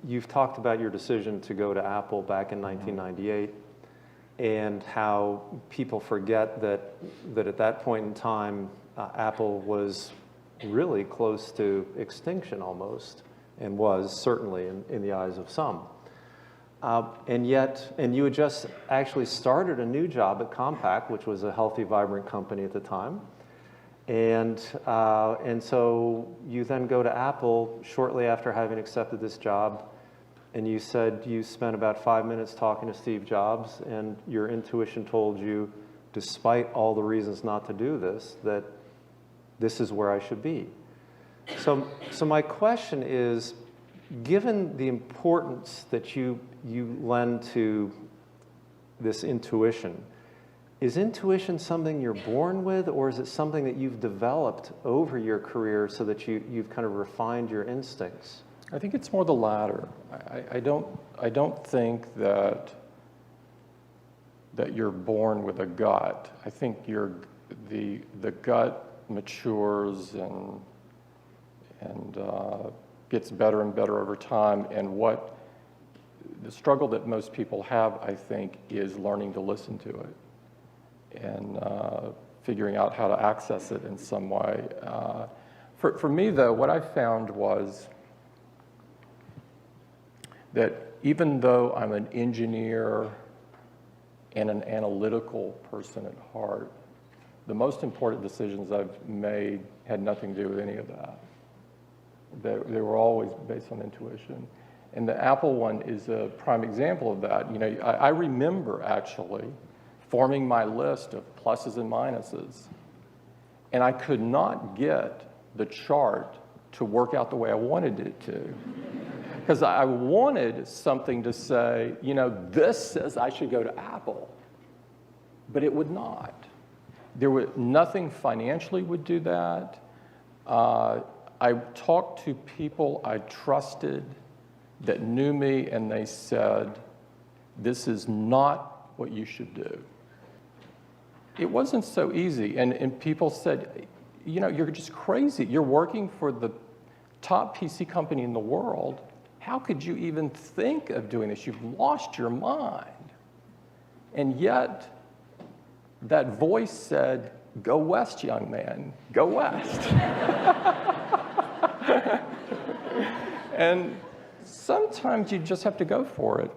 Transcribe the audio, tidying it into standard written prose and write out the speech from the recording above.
you've talked about your decision to go to Apple back in 1998 and how people forget that at that point in time, Apple was really close to extinction almost, and was certainly in the eyes of some. And you had just actually started a new job at Compaq, which was a healthy, vibrant company at the time. And so you then go to Apple shortly after having accepted this job, and you said you spent about 5 minutes talking to Steve Jobs, and your intuition told you, despite all the reasons not to do this, that this is where I should be. So my question is, given the importance that you lend to this intuition, is intuition something you're born with, or is it something that you've developed over your career so that you've kind of refined your instincts? I think it's more the latter. I don't think that you're born with a gut. I think the gut matures and gets better and better over time. And what the struggle that most people have, I think, is learning to listen to it and figuring out how to access it in some way. For me, though, what I found was that even though I'm an engineer and an analytical person at heart, the most important decisions I've made had nothing to do with any of that. They were always based on intuition. And the Apple one is a prime example of that. You know, I remember actually forming my list of pluses and minuses, and I could not get the chart to work out the way I wanted it to. Because I wanted something to say, you know, this says I should go to Apple, but it would not. Nothing financially would do that. I talked to people I trusted that knew me, and they said, this is not what you should do. It wasn't so easy, and people said, you know, you're just crazy. You're working for the top PC company in the world. How could you even think of doing this? You've lost your mind. And yet, that voice said, go west, young man, go west. And sometimes you just have to go for it.